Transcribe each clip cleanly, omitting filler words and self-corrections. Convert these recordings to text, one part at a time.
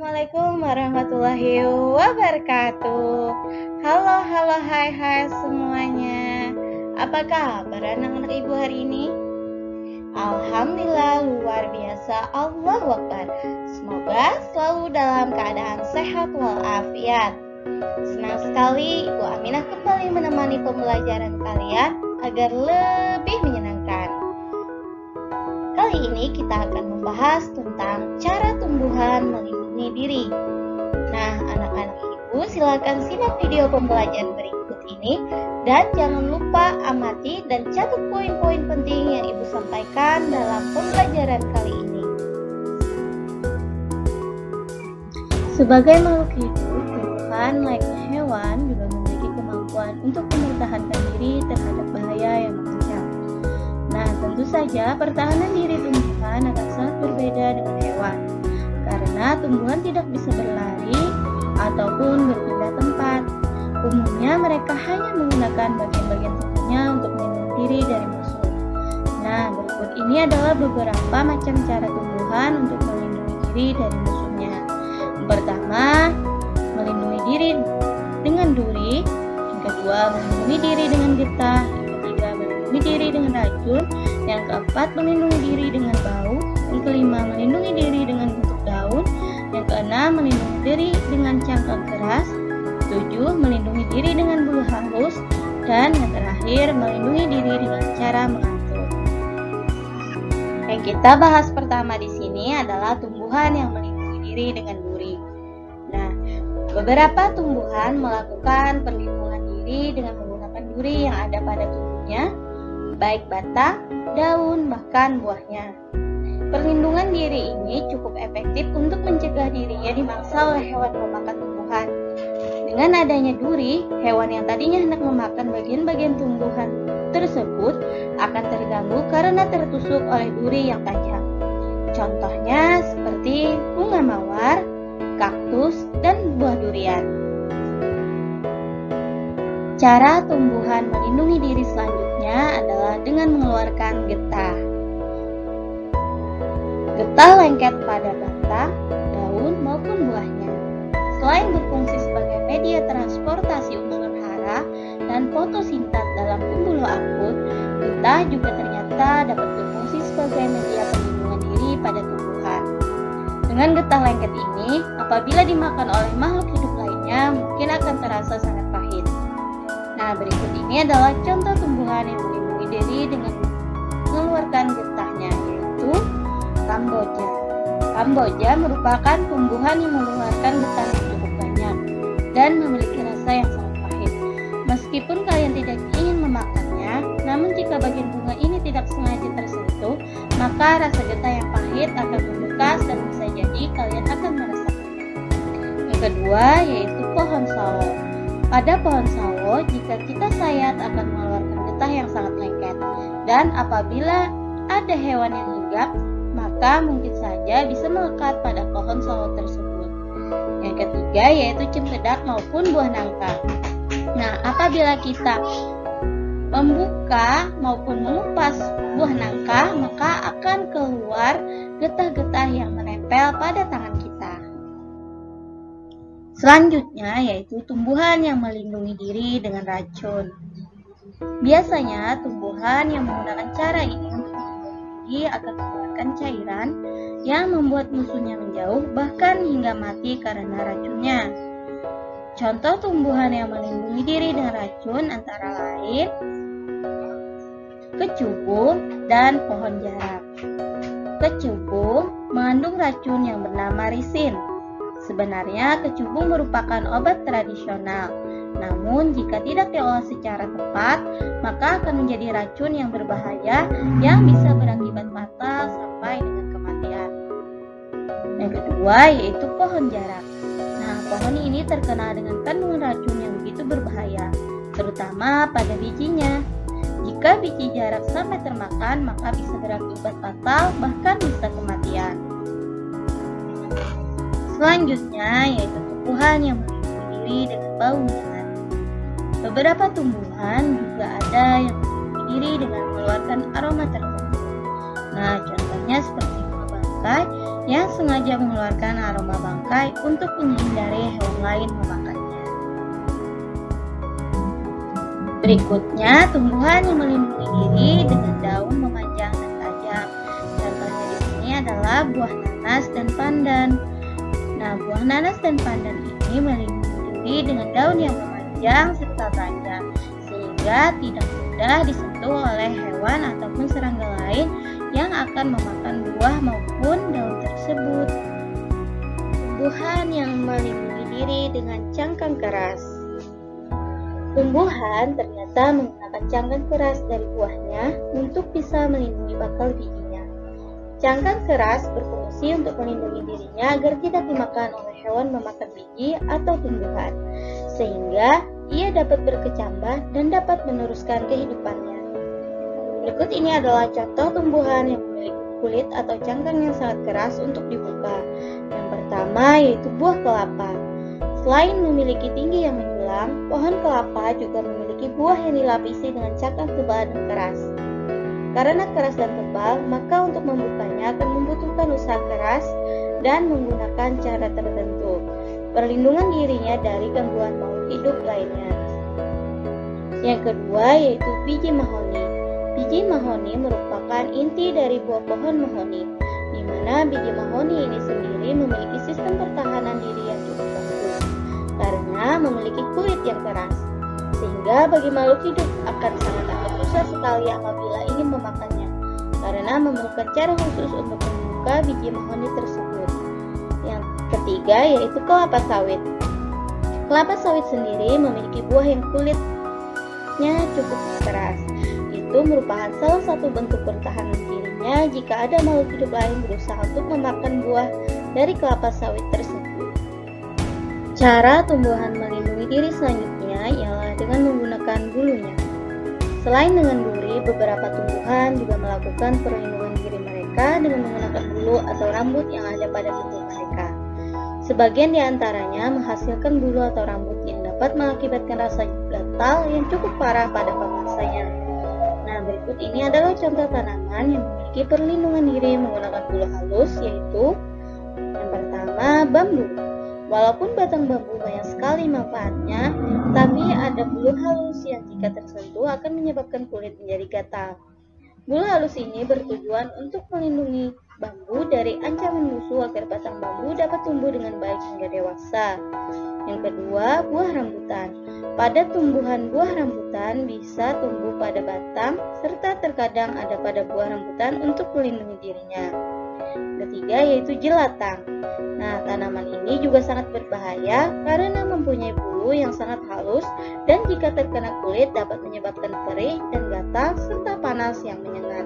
Assalamualaikum warahmatullahi wabarakatuh. Halo, hai semuanya. Apa kabar anak-anak ibu hari ini? Alhamdulillah luar biasa, Allahu Akbar. Semoga selalu dalam keadaan sehat walafiat. Senang sekali Ibu Aminah kembali menemani pembelajaran kalian agar lebih menyenangkan. Kali ini kita akan membahas tentang cara tumbuhan melindungi diri. Nah, anak-anak ibu silakan simak video pembelajaran berikut ini dan jangan lupa amati dan catat poin-poin penting yang ibu sampaikan dalam pembelajaran kali ini. Sebagai makhluk hidup, tumbuhan layaknya hewan juga memiliki kemampuan untuk mempertahankan diri terhadap bahaya yang mengancam. Nah, tentu saja pertahanan diri tumbuhan akan sangat berbeda dengan hewan, karena tumbuhan tidak bisa berlari ataupun berpindah tempat. Umumnya mereka hanya menggunakan bagian-bagian tubuhnya untuk melindungi diri dari musuh. Nah, berikut ini adalah beberapa macam cara tumbuhan untuk melindungi diri dari musuhnya. Yang pertama, melindungi diri dengan duri. Yang kedua, melindungi diri dengan getah. Melindungi diri dengan racun. Yang keempat, melindungi diri dengan bau. Yang kelima, melindungi diri dengan bentuk daun. Yang keenam, melindungi diri dengan cangkang keras. 7, melindungi diri dengan bulu halus. Dan yang terakhir, melindungi diri dengan cara mengatur. Yang kita bahas pertama di sini adalah tumbuhan yang melindungi diri dengan duri. Nah, beberapa tumbuhan melakukan perlindungan diri dengan menggunakan duri yang ada pada tubuhnya, baik batang, daun, bahkan buahnya. Perlindungan diri ini cukup efektif untuk mencegah dirinya dimangsa oleh hewan pemakan tumbuhan. Dengan adanya duri, hewan yang tadinya hendak memakan bagian-bagian tumbuhan tersebut akan terganggu karena tertusuk oleh duri yang tajam. Contohnya seperti bunga mawar, kaktus, dan buah durian. Cara tumbuhan melindungi diri selanjutnya adalah dengan mengeluarkan getah. Getah lengket pada batang, daun, maupun buahnya. Selain berfungsi sebagai media transportasi unsur hara dan fotosintat dalam pembuluh akut, getah juga ternyata dapat berfungsi sebagai media perlindungan diri pada tumbuhan. Dengan getah lengket ini, apabila dimakan oleh makhluk hidup lainnya, mungkin akan terasa sangat pahit. Nah, berikut ini adalah contoh tumbuhan yang melindungi diri dengan mengeluarkan getahnya, yaitu Kamboja. Kamboja merupakan tumbuhan yang mengeluarkan getah yang cukup banyak dan memiliki rasa yang sangat pahit. Meskipun kalian tidak ingin memakannya, namun jika bagian bunga ini tidak sengaja tersentuh, maka rasa getah yang pahit akan membekas dan bisa jadi kalian akan merasakannya. Yang kedua yaitu pohon sawo. Pada pohon sawo, jika kita sayat akan mengeluarkan getah yang sangat lengket, dan apabila ada hewan yang hinggap, maka mungkin saja bisa melekat pada pohon sawo tersebut. Yang ketiga yaitu cempedak maupun buah nangka. Nah, apabila kita membuka maupun mengupas buah nangka, maka akan keluar getah-getah yang menempel pada tangan kita. Selanjutnya yaitu tumbuhan yang melindungi diri dengan racun. Biasanya tumbuhan yang menggunakan cara ini untuk melindungi diri akan mengeluarkan cairan yang membuat musuhnya menjauh bahkan hingga mati karena racunnya. Contoh tumbuhan yang melindungi diri dengan racun antara lain kecubung dan pohon jarak. Kecubung mengandung racun yang bernama risin. Sebenarnya kecubung merupakan obat tradisional, namun jika tidak diolah secara tepat, maka akan menjadi racun yang berbahaya yang bisa berakibat fatal sampai dengan kematian. Yang kedua yaitu pohon jarak. Nah, pohon ini terkenal dengan kandungan racun yang begitu berbahaya, terutama pada bijinya. Jika biji jarak sampai termakan, maka bisa berakibat fatal, bahkan bisa kematian. Selanjutnya yaitu tumbuhan yang melindungi diri dengan bau menyengat. Beberapa tumbuhan juga ada yang melindungi diri dengan mengeluarkan aroma tertentu. Nah, contohnya seperti bunga bangkai yang sengaja mengeluarkan aroma bangkai untuk menghindari hewan lain memakannya. Berikutnya, tumbuhan yang melindungi diri dengan daun memanjang dan tajam. Contohnya di sini adalah buah nanas dan pandan. Nah, buah nanas dan pandan ini melindungi diri dengan daun yang memanjang serta tajam, sehingga tidak mudah disentuh oleh hewan ataupun serangga lain yang akan memakan buah maupun daun tersebut. Tumbuhan yang melindungi diri dengan cangkang keras. Tumbuhan ternyata menggunakan cangkang keras dari buahnya untuk bisa melindungi bakal bijinya. Cangkang keras berfungsi untuk melindungi dirinya agar tidak dimakan oleh hewan memakan biji atau tumbuhan, sehingga ia dapat berkecambah dan dapat meneruskan kehidupannya. Berikut ini adalah contoh tumbuhan yang memiliki kulit atau cangkang yang sangat keras untuk dibuka. Yang pertama yaitu buah kelapa. Selain memiliki tinggi yang menjulang, pohon kelapa juga memiliki buah yang dilapisi dengan cangkang tebal dan keras. Karena keras dan tebal, maka untuk membukanya akan membutuhkan usaha keras dan menggunakan cara tertentu. Perlindungan dirinya dari gangguan makhluk hidup lainnya. Yang kedua yaitu biji mahoni. Biji mahoni merupakan inti dari buah pohon mahoni, di mana biji mahoni ini sendiri memiliki sistem pertahanan diri yang cukup bagus karena memiliki kulit yang keras, sehingga bagi makhluk hidup akan sangat susah sekali apabila ingin memakannya, karena memerlukan cara khusus untuk membuka biji mahoni tersebut. Yang ketiga yaitu kelapa sawit. Kelapa sawit sendiri memiliki buah yang kulitnya cukup keras. Itu merupakan salah satu bentuk pertahanan dirinya jika ada makhluk hidup lain berusaha untuk memakan buah dari kelapa sawit tersebut. Cara tumbuhan melindungi diri selanjutnya ialah dengan menggunakan bulunya. Selain dengan duri, beberapa tumbuhan juga melakukan perlindungan diri mereka dengan menggunakan bulu atau rambut yang ada pada tubuh mereka. Sebagian di antaranya menghasilkan bulu atau rambut yang dapat mengakibatkan rasa gatal yang cukup parah pada pemangsanya. Nah, berikut ini adalah contoh tanaman yang memiliki perlindungan diri menggunakan bulu halus, yaitu yang pertama, bambu. Walaupun batang bambu banyak sekali manfaatnya, tapi ada bulu halus yang jika tersentuh akan menyebabkan kulit menjadi gatal. Bulu halus ini bertujuan untuk melindungi bambu dari ancaman musuh agar batang bambu dapat tumbuh dengan baik hingga dewasa. Yang kedua, buah rambutan. Pada tumbuhan buah rambutan bisa tumbuh pada batang, serta terkadang ada pada buah rambutan untuk melindungi dirinya. Ketiga yaitu jelatang. Nah, tanaman ini juga sangat berbahaya karena mempunyai bulu yang sangat halus dan jika terkena kulit dapat menyebabkan perih dan gatal serta panas yang menyengat.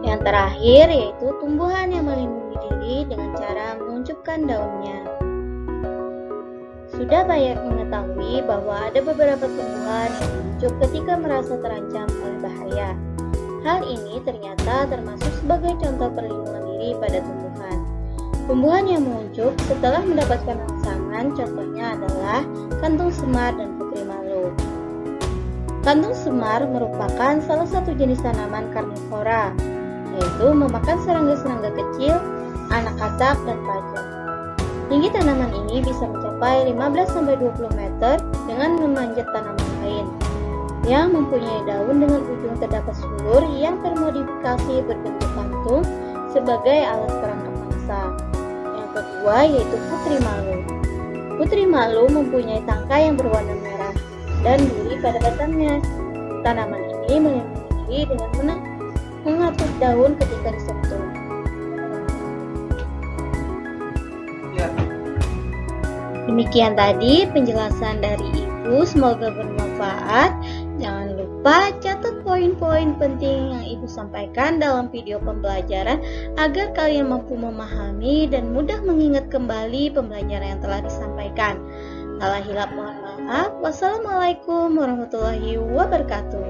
Yang terakhir yaitu tumbuhan yang melindungi diri dengan cara menguncupkan daunnya. Sudah banyak mengetahui bahwa ada beberapa tumbuhan yang menguncup ketika merasa terancam oleh bahaya. Hal ini ternyata termasuk sebagai contoh perlindungan diri pada tumbuhan. Tumbuhan yang menguncup setelah mendapatkan rangsangan contohnya adalah kantung semar dan putri malu. Kantung semar merupakan salah satu jenis tanaman karnivora, yaitu memakan serangga-serangga kecil, anak katak, dan pajak. Tinggi tanaman ini bisa mencapai 15-20 meter dengan memanjat tanaman lain yang mempunyai daun dengan ujung terdapat sulur yang termodifikasi berbentuk kantung sebagai alat perangkap mangsa. Yang kedua yaitu putri malu. Putri malu mempunyai tangkai yang berwarna merah dan duri pada batangnya. Tanaman ini melindungi diri dengan mengatur daun ketika disentuh. Demikian tadi penjelasan dari Ibu, semoga bermanfaat. Jangan lupa catat poin-poin penting yang Ibu sampaikan dalam video pembelajaran agar kalian mampu memahami dan mudah mengingat kembali pembelajaran yang telah disampaikan. Salah hilap mohon maaf. Wassalamualaikum warahmatullahi wabarakatuh.